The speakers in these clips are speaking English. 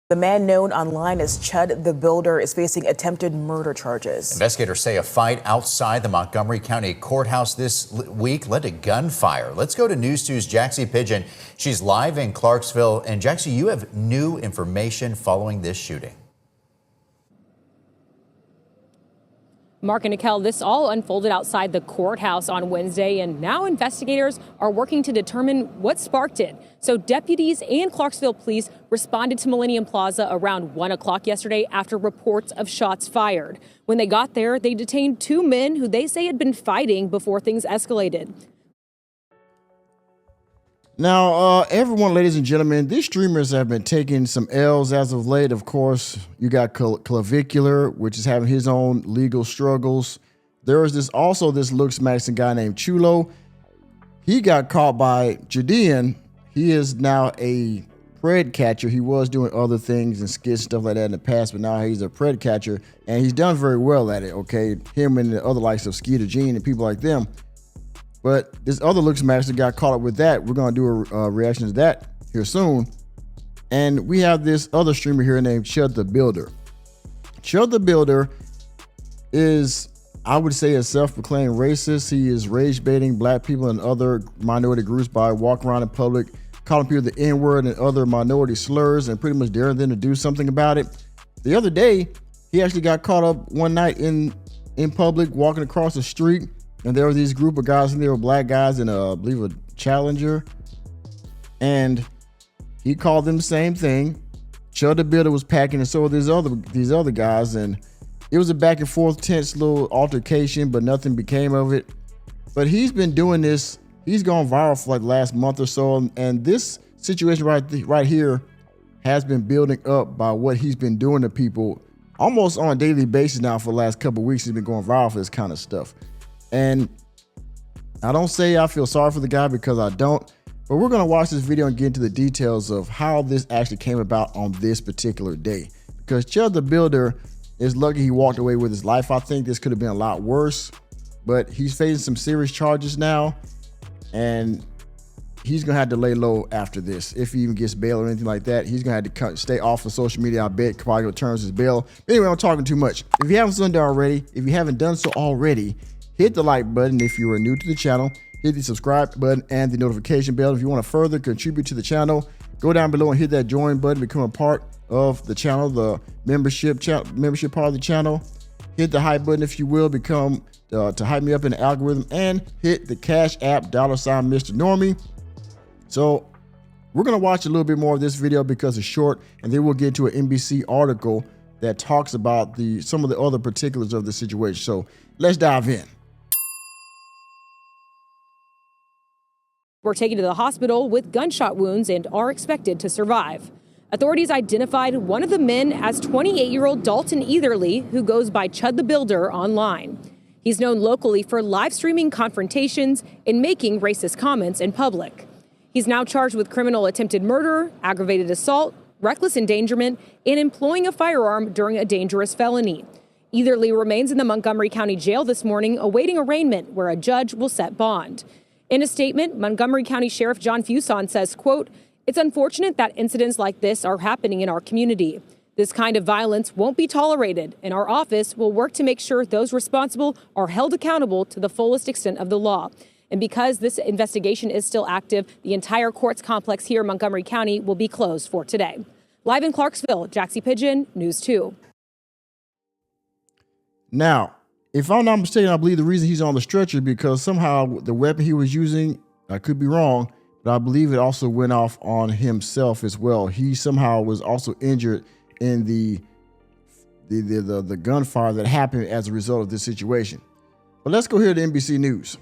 The man known online as Chud the Builder is facing attempted murder charges. Investigators say a fight outside the Montgomery County Courthouse this week led to gunfire. Let's go to News 2's Jaxie Pigeon. She's live in Clarksville. And Jaxie, you have new information following this shooting. Mark and Nikel, this all unfolded outside the courthouse on Wednesday, and now investigators are working to determine what sparked it. So deputies and Clarksville police responded to Millennium Plaza around 1 o'clock yesterday after reports of shots fired. When they got there, they detained two men who they say had been fighting before things escalated. Now, everyone, ladies and gentlemen, these streamers have been taking some L's as of late. Of course, you got Clavicular, which is having his own legal struggles. There is this Looks Maxon guy named Chulo. He got caught by Judean. He is now a pred catcher. He was doing other things and skits, stuff like that in the past, but now he's a pred catcher, and he's done very well at it, okay? Him and the other likes of Skeeter Gene and people like them. But this other Looks Maxon got caught up with that. We're going to do a reaction to that here soon. And we have this other streamer here named Chud the Builder. Chud the Builder is, I would say, a self-proclaimed racist. He is rage baiting black people and other minority groups by walking around in public, calling people the N-word and other minority slurs, and pretty much daring them to do something about it. The other day, he actually got caught up one night in public walking across the street. And there were these group of guys, and they were black guys in I believe a Challenger. And he called them the same thing. Chud the Builder was packing, and so were these other guys. And it was a back and forth, tense little altercation, but nothing became of it. But he's been doing this. He's gone viral for like the last month or so. And this situation right here has been building up by what he's been doing to people almost on a daily basis now for the last couple of weeks. He's been going viral for this kind of stuff. And I don't say I feel sorry for the guy, because I don't, but we're going to watch this video and get into the details of how this actually came about on this particular day. Because Chud the Builder is lucky he walked away with his life. I think this could have been a lot worse, but he's facing some serious charges now, and he's going to have to lay low after this. If he even gets bail or anything like that, he's going to have to stay off of social media. I bet probably returns his bail. But anyway, I'm talking too much. If you haven't done so already, hit the like button. If you are new to the channel, hit the subscribe button and the notification bell. If you want to further contribute to the channel, go down below and hit that join button, become a part of the channel, the membership part of the channel. Hit the hype button, if you will, become to hype me up in the algorithm, and hit the Cash App $ Mr. Normie. So we're going to watch a little bit more of this video because it's short, and then we'll get to an NBC article that talks about some of the other particulars of the situation. So let's dive in. Were taken to the hospital with gunshot wounds and are expected to survive. Authorities identified one of the men as 28-year-old Dalton Etherly, who goes by Chud the Builder online. He's known locally for live streaming confrontations and making racist comments in public. He's now charged with criminal attempted murder, aggravated assault, reckless endangerment, and employing a firearm during a dangerous felony. Etherly remains in the Montgomery County Jail this morning, awaiting arraignment, where a judge will set bond. In a statement, Montgomery County Sheriff John Fuson says, quote, "It's unfortunate that incidents like this are happening in our community. This kind of violence won't be tolerated, and our office will work to make sure those responsible are held accountable to the fullest extent of the law." And because this investigation is still active, the entire courts complex here in Montgomery County will be closed for today. Live in Clarksville, Jaxie Pigeon, News 2. Now, if I'm not mistaken, I believe the reason he's on the stretcher because somehow the weapon he was using, I could be wrong, but I believe it also went off on himself as well. He somehow was also injured in the gunfire that happened as a result of this situation. But let's go here to NBC News.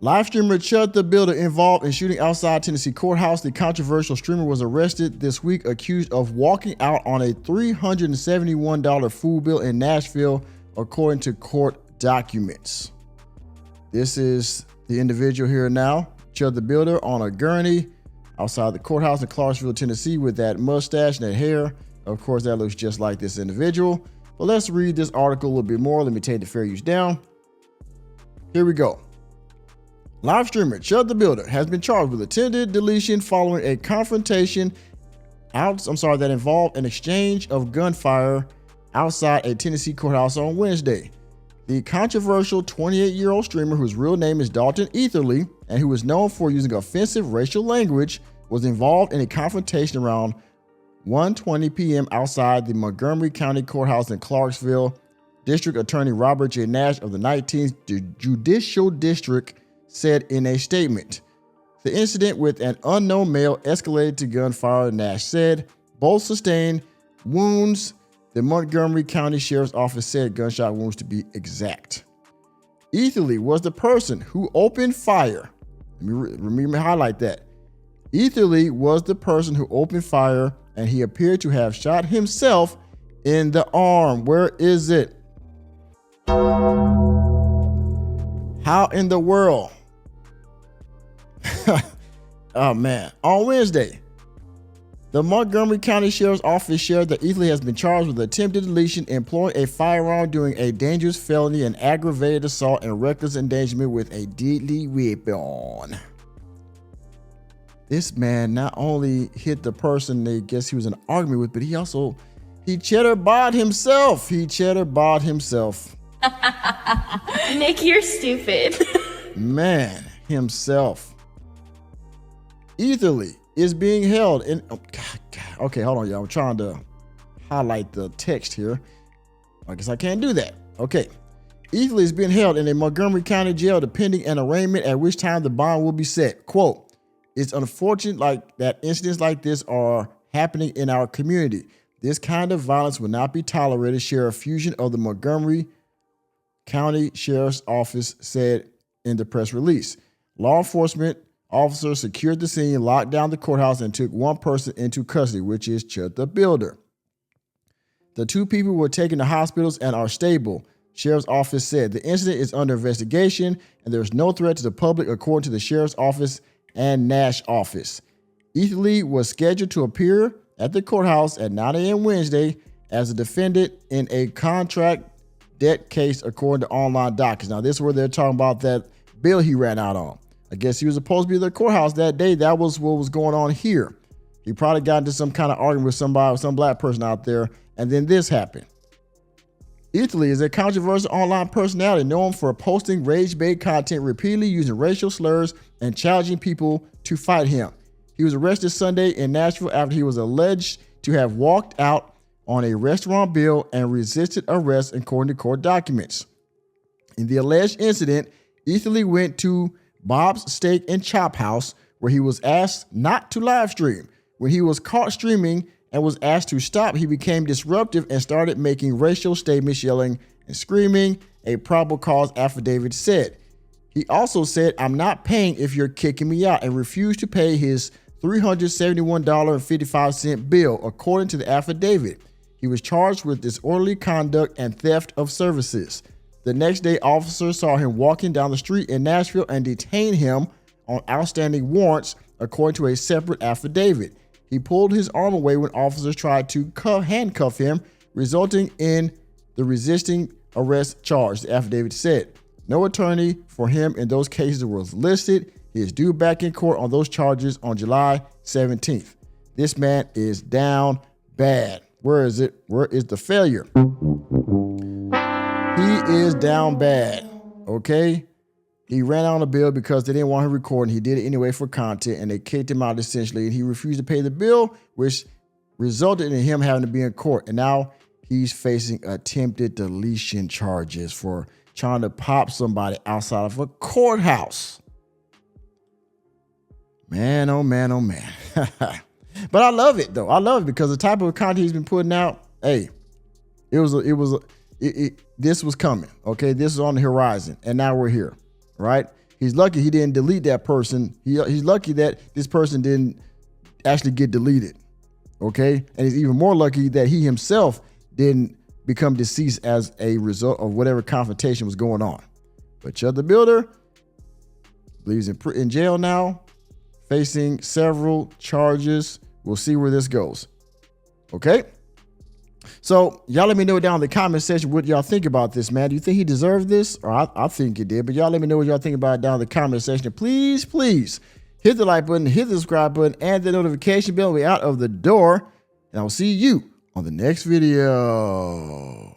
Live streamer Chud the Builder involved in shooting outside Tennessee courthouse. The controversial streamer was arrested this week, accused of walking out on a $371 food bill in Nashville, according to court documents. This is the individual here now, Chud the Builder, on a gurney outside the courthouse in Clarksville, Tennessee, with that mustache and that hair. Of course, that looks just like this individual. But let's read this article a little bit more. Let me take the fair use down. Here we go. Live streamer Chud the Builder has been charged with attempted deletion following a confrontation that involved an exchange of gunfire outside a Tennessee courthouse on Wednesday. The controversial 28-year-old streamer, whose real name is Dalton Etherly and who is known for using offensive racial language, was involved in a confrontation around 1:20 p.m. outside the Montgomery County Courthouse in Clarksville. District Attorney Robert J. Nash of the 19th Judicial District said in a statement. The incident with an unknown male escalated to gunfire, Nash said. Both sustained wounds. The Montgomery County Sheriff's Office said gunshot wounds to be exact. Etherly was the person who opened fire. Let me highlight that. Etherly was the person who opened fire, and he appeared to have shot himself in the arm. Where is it? How in the world? Oh man. On Wednesday, the Montgomery County Sheriff's Office shared that Etherly has been charged with attempted deletion, employing a firearm, doing a dangerous felony, and aggravated assault and reckless endangerment with a deadly weapon. This man not only hit the person they guess he was in an argument with, but he cheddar barred himself. Nick, you're stupid. Man, himself. Etherly is being held in. Oh, God. Okay, hold on, y'all. I'm trying to highlight the text here. I guess I can't do that. Okay. Etherly is being held in a Montgomery County jail pending an arraignment, at which time the bond will be set. Quote, "It's unfortunate that incidents like this are happening in our community. This kind of violence will not be tolerated," Sheriff Fusion of the Montgomery County Sheriff's Office said in the press release. Law enforcement officers secured the scene, locked down the courthouse, and took one person into custody, which is Chud the Builder. The two people were taken to hospitals and are stable, Sheriff's Office said. The incident is under investigation, and there is no threat to the public, according to the Sheriff's Office and Nash office. Etherly was scheduled to appear at the courthouse at 9 a.m. Wednesday as a defendant in a contract debt case, according to online dockets. Now, this is where they're talking about that bill he ran out on. I guess he was supposed to be at the courthouse that day. That was what was going on here. He probably got into some kind of argument with somebody, some black person out there, and then this happened. Etherly is a controversial online personality known for posting rage-bait content, repeatedly using racial slurs and challenging people to fight him. He was arrested Sunday in Nashville after he was alleged to have walked out on a restaurant bill and resisted arrest, according to court documents. In the alleged incident, Etherly went to Bob's Steak and Chop House, where he was asked not to live stream. When he was caught streaming and was asked to stop, he became disruptive and started making racial statements, yelling and screaming, a probable cause affidavit said. He also said, "I'm not paying if you're kicking me out," and refused to pay his $371.55 bill, according to the affidavit. He was charged with disorderly conduct and theft of services. The next day, officers saw him walking down the street in Nashville and detained him on outstanding warrants, according to a separate affidavit. He pulled his arm away when officers tried to handcuff him, resulting in the resisting arrest charge, the affidavit said. No attorney for him in those cases was listed. He is due back in court on those charges on July 17th. This man is down bad. Where is it? Where is the failure? He is down bad, okay? He ran on a bill because they didn't want him recording. He did it anyway for content, and they kicked him out essentially, and he refused to pay the bill, which resulted in him having to be in court. And now he's facing attempted deletion charges for trying to pop somebody outside of a courthouse. Man, oh man, oh man. But I love it though. I love it because the type of content he's been putting out, hey, this was coming. Okay, this is on the horizon, and now we're here, right? He's lucky he didn't delete that person. He's lucky that this person didn't actually get deleted. Okay, and he's even more lucky that he himself didn't become deceased as a result of whatever confrontation was going on. But Chud the Builder believes in jail now, facing several charges. We'll see where this goes. Okay. So y'all let me know down in the comment section what y'all think about this, man. Do you think he deserved this? Or I think he did, but y'all let me know what y'all think about it down in the comment section. Please, please hit the like button, hit the subscribe button, and the notification bell. We're out of the door, and I will see you on the next video.